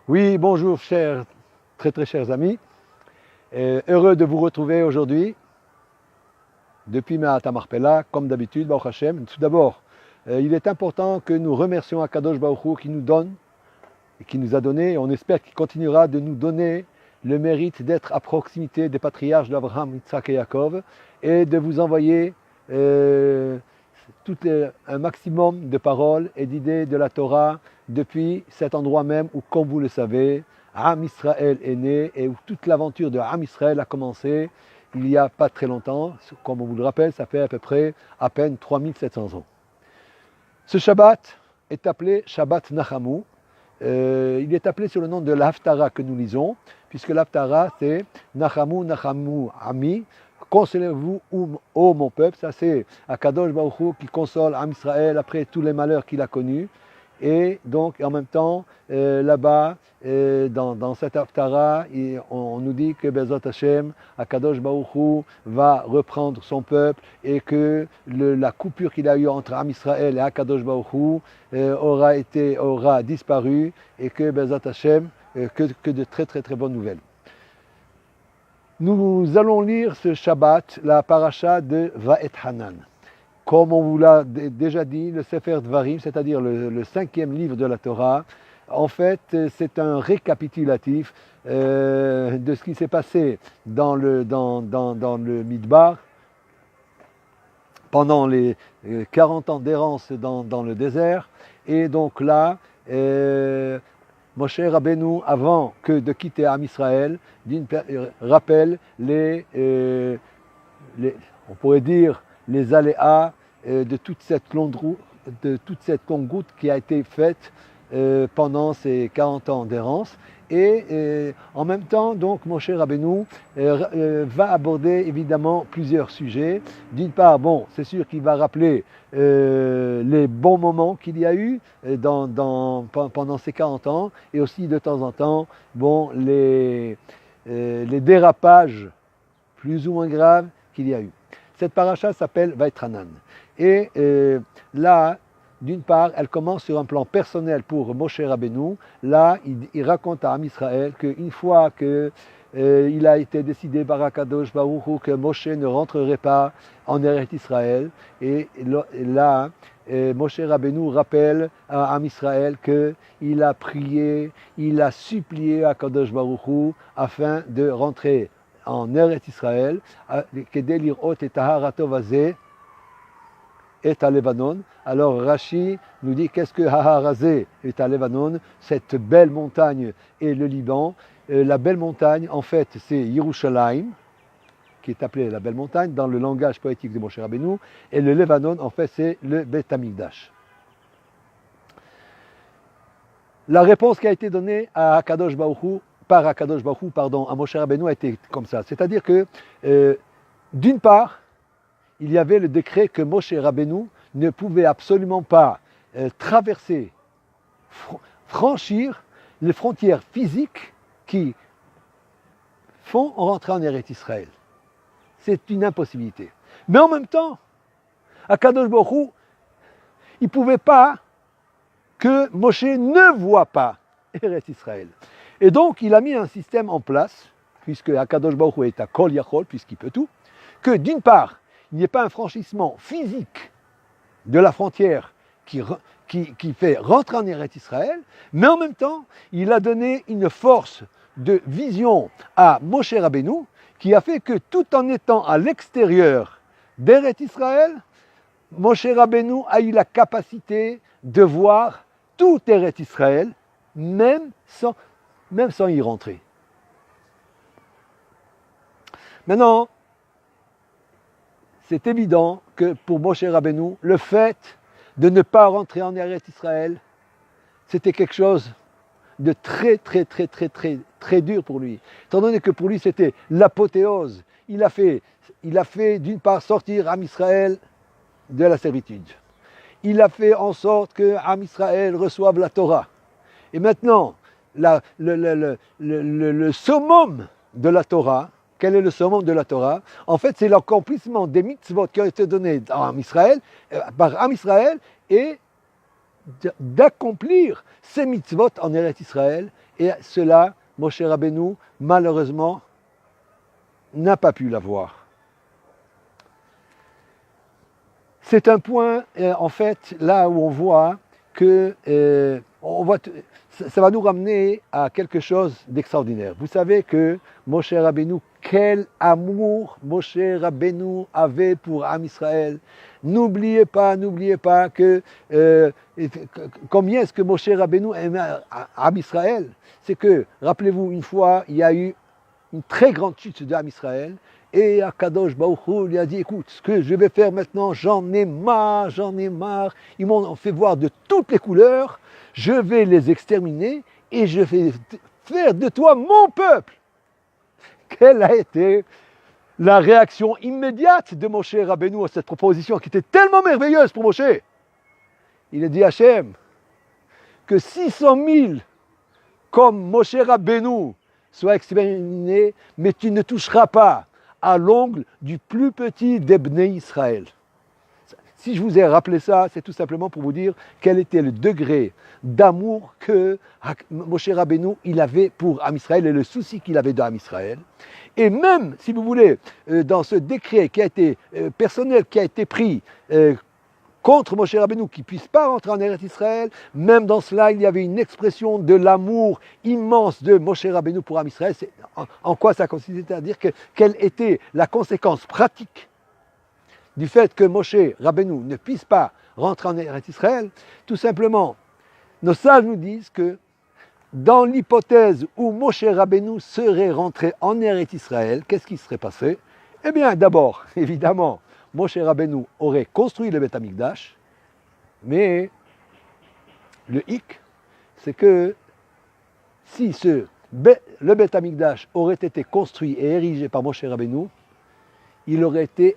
Oui, bonjour chers, très très chers amis. Heureux de vous retrouver aujourd'hui depuis Me'at HaMachpelah, comme d'habitude, Baruch Hashem. Tout d'abord, il est important que nous remercions Akadosh Baruch Hu qui nous donne, et qui nous a donné, et on espère qu'il continuera de nous donner le mérite d'être à proximité des patriarches d'Abraham, Yitzhak et Yaakov, et de vous envoyer un maximum de paroles et d'idées de la Torah depuis cet endroit même où, comme vous le savez, Am Israël est né et où toute l'aventure de Am Israël a commencé il n'y a pas très longtemps. Comme on vous le rappelle, ça fait à peine 3700 ans. Ce Shabbat est appelé Shabbat Nachamu. Il est appelé sur le nom de l'Haftara que nous lisons, puisque l'Haftara c'est Nachamu, Nachamu, Ami. Consolez-vous, ô mon peuple. Ça c'est Akadosh Baruch Hu qui console Am Israël après tous les malheurs qu'il a connus. Et donc en même temps, là-bas, dans cette Haftara, on nous dit que Bezat Hashem, Akadosh Baruch Hu va reprendre son peuple et que la coupure qu'il a eue entre Am Israël et Akadosh Baruch Hu aura disparu et que Bezat Hashem, que de très très très bonnes nouvelles. Nous allons lire ce Shabbat, la paracha de Va'et Hanan. Comme on vous l'a déjà dit, le Sefer Dvarim, c'est-à-dire le 5e livre de la Torah, en fait, c'est un récapitulatif de ce qui s'est passé dans le Midbar, pendant les 40 ans d'errance dans le désert. Et donc là, Moshe Rabbeinu, avant de quitter Am Israël, rappelle on pourrait dire, les aléas de toute cette longue route qui a été faite pendant ces 40 ans d'errance. Et en même temps, donc, Moshe Rabbeinu va aborder évidemment plusieurs sujets. D'une part, c'est sûr qu'il va rappeler les bons moments qu'il y a eu pendant ces 40 ans, et aussi de temps en temps, les dérapages plus ou moins graves qu'il y a eu. Cette paracha s'appelle Va'et Hanan. Et là, d'une part, elle commence sur un plan personnel pour Moshe Rabbeinu. Là, il raconte à Am Israël qu'une fois qu'il a été décidé par Akadosh Baruch Hu que Moshe ne rentrerait pas en Eretz Israël, et là, Moshe Rabbeinu rappelle à Am Israël qu'il a prié, il a supplié Akadosh Baruch Hu afin de rentrer en Eretz Israël, Kedei lirot et Taharato vazeh et à Lebanon. Alors Rashi nous dit qu'est-ce que Haharazé est à Lebanon, cette belle montagne et le Liban. La belle montagne, en fait, c'est Yerushalayim, qui est appelée la belle montagne dans le langage poétique de Moshe Rabbeinu, et le Lebanon, en fait, c'est le Beth Amikdash. La réponse qui a été donnée à Akadosh Baruch Hu, à Moshe Rabbeinu a été comme ça. C'est-à-dire que, d'une part, il y avait le décret que Moshe Rabbeinu ne pouvait absolument pas franchir les frontières physiques qui font rentrer en Eretz Israël. C'est une impossibilité. Mais en même temps, Akadosh Baruch Hu, il ne pouvait pas que Moshe ne voit pas Eretz Israël. Et donc, il a mis un système en place, puisque Akadosh Baruch Hu est à Kol Yachol, puisqu'il peut tout, que d'une part, il n'y ait pas un franchissement physique de la frontière qui fait rentrer en Eretz Israël, mais en même temps, il a donné une force de vision à Moshe Rabbeinu qui a fait que tout en étant à l'extérieur d'Eretz Israël, Moshe Rabbeinu a eu la capacité de voir tout Eretz Israël, même sans y rentrer. Maintenant, c'est évident que pour Moshe Rabbeinu, le fait de ne pas rentrer en Eretz Israël, c'était quelque chose de très très très très très très dur pour lui. Étant donné que pour lui c'était l'apothéose, il a fait d'une part sortir Am Israël de la servitude. Il a fait en sorte que Am Israël reçoive la Torah. Et maintenant, le summum de la Torah, quel est le summum de la Torah? En fait, c'est l'accomplissement des mitzvot qui ont été donnés par Am Israël et d'accomplir ces mitzvot en Eretz Israël. Et cela, Moshe Rabbeinu, malheureusement, n'a pas pu l'avoir. C'est un point, en fait, là où on voit que ça va nous ramener à quelque chose d'extraordinaire. Vous savez que Moshe Rabbeinu, quel amour Moshe Rabbeinu avait pour Am Israël. N'oubliez pas que combien est-ce que Moshe Rabbeinu aimait Am Israël. C'est que, rappelez-vous, une fois, il y a eu une très grande chute de Am Israël. Et Akadosh Baruch Hu lui a dit, écoute, ce que je vais faire maintenant, j'en ai marre. Ils m'ont fait voir de toutes les couleurs, je vais les exterminer et je vais faire de toi mon peuple. Quelle a été la réaction immédiate de Moshe Rabbeinu à cette proposition qui était tellement merveilleuse pour Moshe? Il a dit à Hachem que 600 000 comme Moshe Rabbeinu soient exterminés, mais tu ne toucheras pas à l'ongle du plus petit des Bnei Israël. Si je vous ai rappelé ça, c'est tout simplement pour vous dire quel était le degré d'amour que Moshe Rabbeinu il avait pour Am Israël et le souci qu'il avait d'Am Israël. Et même, si vous voulez, dans ce décret qui a été personnel, qui a été pris contre Moshe Rabbeinu, qui ne puisse pas rentrer en Eretz Israël, même dans cela, il y avait une expression de l'amour immense de Moshe Rabbeinu pour Am Israël. En quoi ça consistait? C'est-à-dire quelle était la conséquence pratique du fait que Moshe Rabbeinu ne puisse pas rentrer en Eretz Israël? Tout simplement, nos sages nous disent que dans l'hypothèse où Moshe Rabbeinu serait rentré en Eretz Israël, qu'est-ce qui serait passé? Eh bien, d'abord, évidemment, Moshe Rabbeinu aurait construit le Beth Amikdash, mais le hic, c'est que si le Beth Amikdash aurait été construit et érigé par Moshe Rabbeinu, il aurait été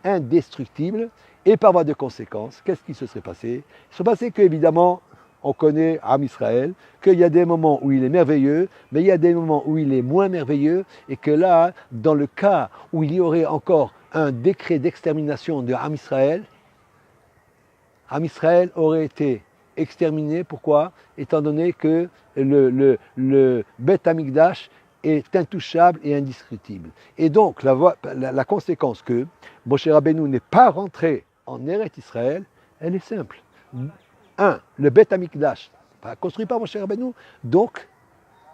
indestructible, et par voie de conséquence, qu'est-ce qui se serait passé? Il se serait passé qu'évidemment, on connaît Am Israël, qu'il y a des moments où il est merveilleux, mais il y a des moments où il est moins merveilleux, et que là, dans le cas où il y aurait encore un décret d'extermination de Am Israël aurait été exterminé. Pourquoi? Étant donné que le Beth Amikdash est intouchable et indiscutible. Et donc, la conséquence que Moshe Rabbeinu n'est pas rentré en Eretz Israël, elle est simple. Le Beth Amikdash, pas construit par Moshe Rabbeinu, donc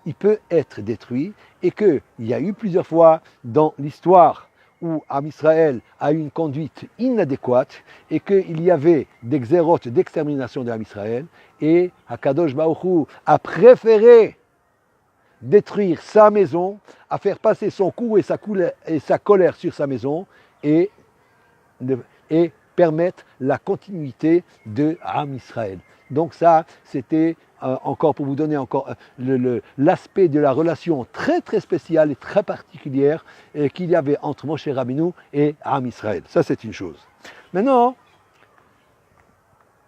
il peut être détruit, et qu'il y a eu plusieurs fois dans l'histoire où Am Israël a eu une conduite inadéquate et qu'il y avait des xérotes d'extermination de Am Israël, et Akadosh Baruch Hu a préféré détruire sa maison, à faire passer son coup et sa colère sur sa maison, et permettre la continuité de Am Israël. Donc ça, c'était encore pour vous donner encore l'aspect de la relation très très spéciale et très particulière qu'il y avait entre Moshe Rabbeinu et Am Israël. Ça, c'est une chose. Maintenant,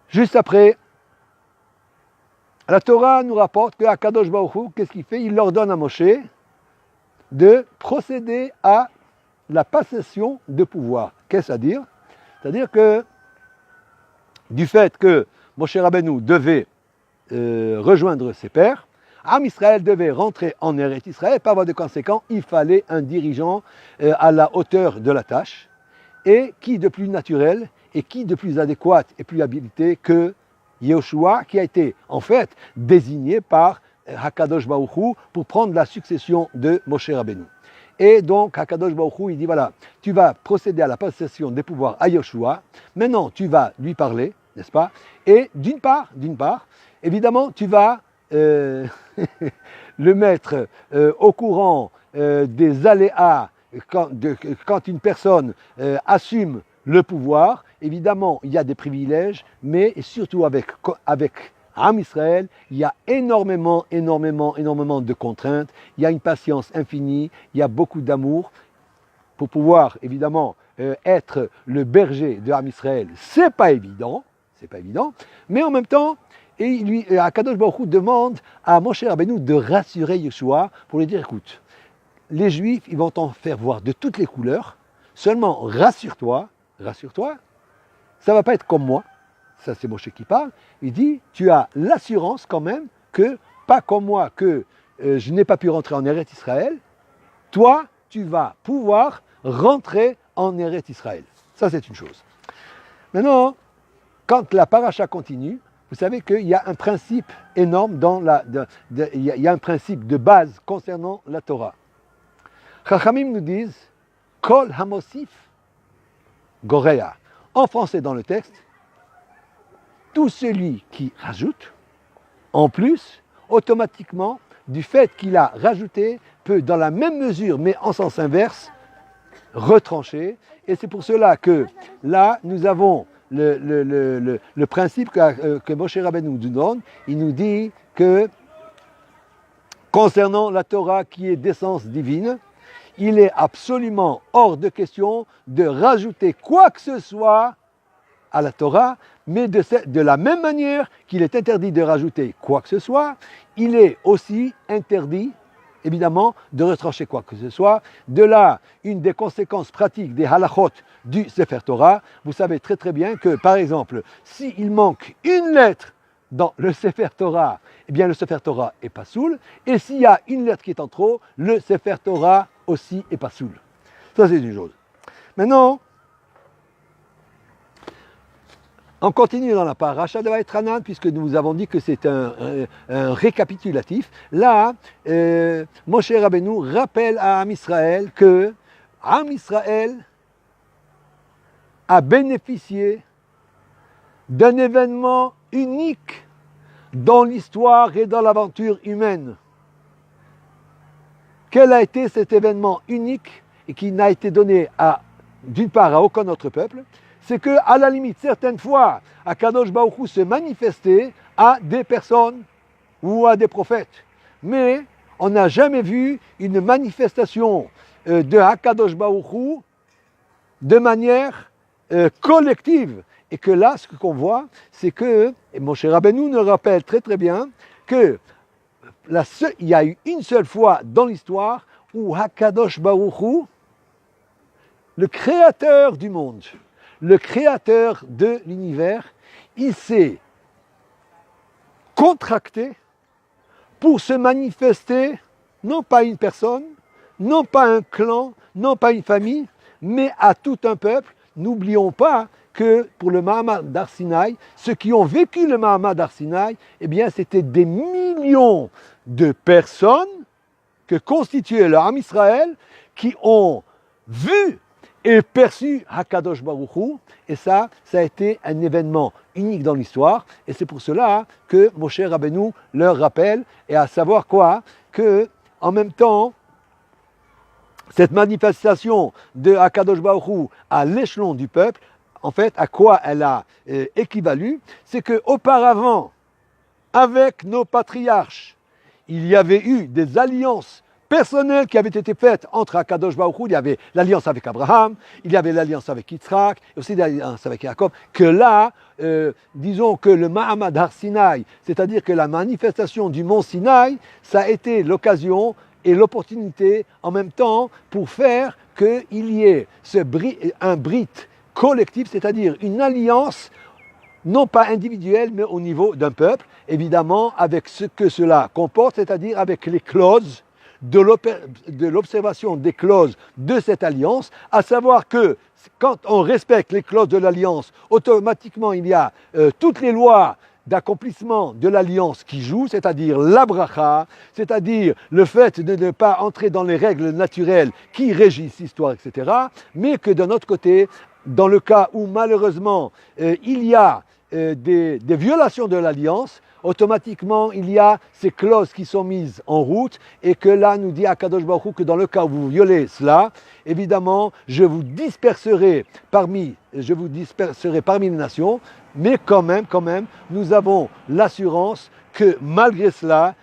juste après, la Torah nous rapporte que Akadosh Baruch Hu, qu'est-ce qu'il fait? Il ordonne à Moshe de procéder à la passation de pouvoir. Qu'est-ce à dire? C'est-à-dire que du fait que Moshe Rabbeinu devait rejoindre ses pères, Am Israël devait rentrer en Eretz Israël, par voie de conséquent, il fallait un dirigeant à la hauteur de la tâche, et qui de plus naturel, et qui de plus adéquat et plus habilité que Yehoshua, qui a été en fait désigné par Hakadosh Baruch Hu pour prendre la succession de Moshe Rabbeinu. Et donc Hakadosh Baruch Hu, il dit voilà, tu vas procéder à la passation des pouvoirs à Yehoshua, maintenant tu vas lui parler, n'est-ce pas? Et d'une part, évidemment, tu vas le mettre au courant des aléas quand une personne assume le pouvoir. Évidemment, il y a des privilèges, mais surtout avec Am Israël, il y a énormément de contraintes, il y a une patience infinie, il y a beaucoup d'amour. Pour pouvoir, évidemment, être le berger de Am Israël, c'est pas évident, mais en même temps, Akadosh Baruch Hu demande à Moshe Rabbeinu de rassurer Yeshua pour lui dire, écoute, les Juifs, ils vont t'en faire voir de toutes les couleurs, seulement rassure-toi, ça ne va pas être comme moi, ça c'est Moshe qui parle, il dit, tu as l'assurance quand même que, pas comme moi, que je n'ai pas pu rentrer en Eretz Israël, toi, tu vas pouvoir rentrer en Eretz Israël. Ça c'est une chose. Maintenant, quand la paracha continue, vous savez qu'il y a un principe énorme il y a un principe de base concernant la Torah. Chachamim nous disent, Kol hamosif gorea. En français dans le texte, tout celui qui rajoute, en plus, automatiquement, du fait qu'il a rajouté, peut dans la même mesure, mais en sens inverse, retrancher. Et c'est pour cela que là, nous avons le principe que Moshe Rabbeinu nous donne. Il nous dit que concernant la Torah qui est d'essence divine, il est absolument hors de question de rajouter quoi que ce soit à la Torah, mais de la même manière qu'il est interdit de rajouter quoi que ce soit, il est aussi interdit, évidemment, de retrancher quoi que ce soit. De là, une des conséquences pratiques des halachot du Sefer Torah, vous savez très très bien que, par exemple, s'il manque une lettre dans le Sefer Torah, eh bien le Sefer Torah est pas soul, et s'il y a une lettre qui est en trop, le Sefer Torah aussi est pas soul. Ça c'est une chose. Maintenant, on continue dans la paracha de Vaetranan, puisque nous avons dit que c'est un récapitulatif. Là, Moshe Rabbeinu rappelle à Am Israël que Am Israël a bénéficié d'un événement unique dans l'histoire et dans l'aventure humaine. Quel a été cet événement unique et qui n'a été donné d'une part à aucun autre peuple? C'est que, à la limite, certaines fois, Akadosh Baruch Hu se manifestait à des personnes ou à des prophètes. Mais on n'a jamais vu une manifestation de Akadosh Baruch Hu de manière collective. Et que là, ce qu'on voit, c'est que, et Moshe Rabbeinu nous rappelle très très bien, que il y a eu une seule fois dans l'histoire où Akadosh Baruch Hu, le créateur du monde, le créateur de l'univers, il s'est contracté pour se manifester, non pas une personne, non pas un clan, non pas une famille, mais à tout un peuple. N'oublions pas que pour le Mahamad d'Ar Sinaï, ceux qui ont vécu le Mahamad d'Ar Sinaï, eh bien c'était des millions de personnes que constituait le Ham Israël qui ont vu et perçu Hakadosh Baruch Hu, et ça a été un événement unique dans l'histoire, et c'est pour cela que Moshe Rabbeinu leur rappelle, et à savoir quoi, que en même temps, cette manifestation de Hakadosh Baruch Hu à l'échelon du peuple, en fait, à quoi elle a équivalu, c'est qu'auparavant, avec nos patriarches, il y avait eu des alliances personnelles qui avaient été faites entre Akadosh Baruch Hu. Il y avait l'alliance avec Abraham, il y avait l'alliance avec Yitzhak, et aussi l'alliance avec Jacob, que là, disons que le Mahamad Har Sinaï, c'est-à-dire que la manifestation du mont Sinaï, ça a été l'occasion et l'opportunité en même temps pour faire qu'il y ait un brit collectif, c'est-à-dire une alliance non pas individuelle, mais au niveau d'un peuple, évidemment avec ce que cela comporte, c'est-à-dire avec les clauses de l'observation des clauses de cette alliance, à savoir que quand on respecte les clauses de l'alliance, automatiquement il y a toutes les lois d'accomplissement de l'alliance qui jouent, c'est-à-dire la bracha, c'est-à-dire le fait de ne pas entrer dans les règles naturelles qui régissent l'histoire, etc., mais que d'un autre côté, dans le cas où malheureusement il y a des violations de l'alliance, automatiquement il y a ces clauses qui sont mises en route et que là nous dit Akadosh Baruch Hu que dans le cas où vous violez cela, évidemment je vous disperserai parmi les nations, mais quand même nous avons l'assurance que malgré cela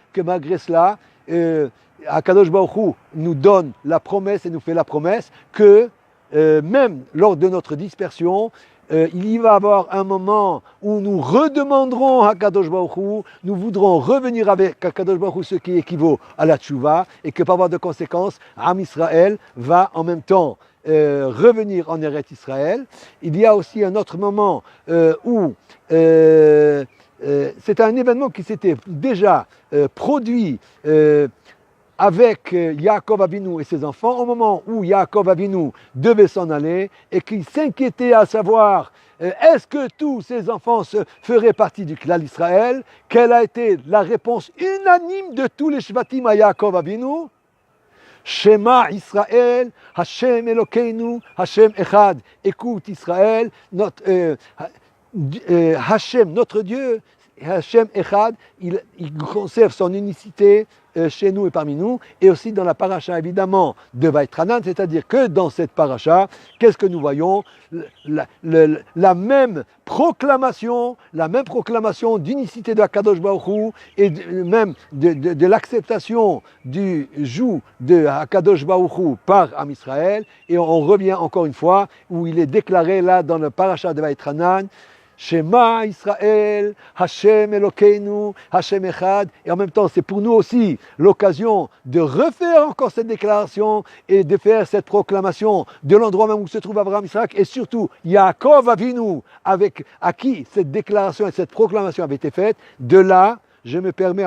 Akadosh Baruch Hu nous donne la promesse et nous fait la promesse que même lors de notre dispersion, il y va avoir un moment où nous redemanderons à Kadosh Baruch Hu, nous voudrons revenir avec Kadosh Baruch Hu, ce qui équivaut à la tchouva, et que par voie de conséquence, Am Israël va en même temps revenir en Eretz Israël. Il y a aussi un autre moment où c'est un événement qui s'était déjà produit avec Yaakov Avinu et ses enfants, au moment où Yaakov Avinu devait s'en aller et qu'il s'inquiétait à savoir est-ce que tous ses enfants se feraient partie du clan d'Israël. Quelle a été la réponse unanime de tous les Shvatim à Yaakov Avinu? Shema Israël, Hashem Elokeinu, Hashem Echad. Écoute Israël, Hashem, notre Dieu, Hashem Echad, il conserve son unicité chez nous et parmi nous, et aussi dans la paracha évidemment de Vaïtranan, c'est-à-dire que dans cette paracha, qu'est-ce que nous voyons? La même proclamation d'unicité de Hakadosh Baruch Hu et même de l'acceptation du joug de Hakadosh Baruch Hu par Am Israël, et on revient encore une fois où il est déclaré là dans le paracha de Vaïtranan, Shema Israël, Hashem Elokeinu, Hashem Echad. Et en même temps, c'est pour nous aussi l'occasion de refaire encore cette déclaration et de faire cette proclamation de l'endroit même où se trouve Abraham, Isaac et surtout Yaakov Avinu, à qui cette déclaration et cette proclamation avaient été faites. De là, je me permets,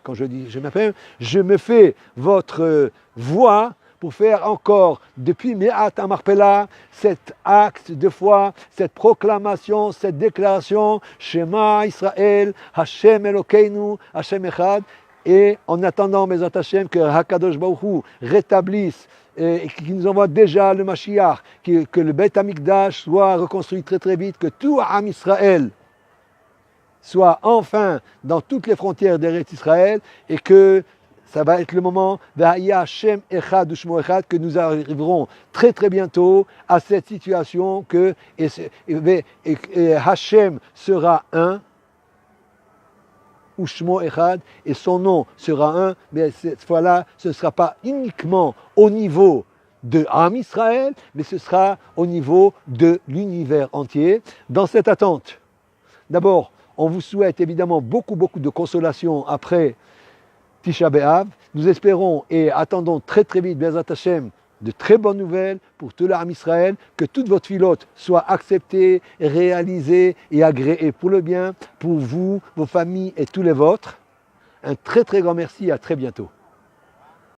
quand je dis je me permets, je me fais votre voix pour faire encore, depuis Me'at Amarpela, cet acte de foi, cette proclamation, cette déclaration, Shema Israël, Hashem Elokeinu, Hashem Echad, et en attendant, Bezat Hashem, que Hakadosh Baruch Hu rétablisse et qu'il nous envoie déjà le Mashiach, que le Beit Hamikdash soit reconstruit très très vite, que tout Am Israël soit enfin dans toutes les frontières d'Eretz Israël, et que ça va être le moment que nous arriverons très très bientôt à cette situation que Hashem sera un, Ushmo Echad, et son nom sera un, mais cette fois-là, ce ne sera pas uniquement au niveau de Am Israël, mais ce sera au niveau de l'univers entier. Dans cette attente, d'abord, on vous souhaite évidemment beaucoup de consolation après Tisha B'Av. Nous espérons et attendons très très vite, Bezat Hashem, de très bonnes nouvelles pour tout l'Am Israël, que toute votre filote soit acceptée, réalisée et agréée pour le bien, pour vous, vos familles et tous les vôtres. Un très très grand merci et à très bientôt.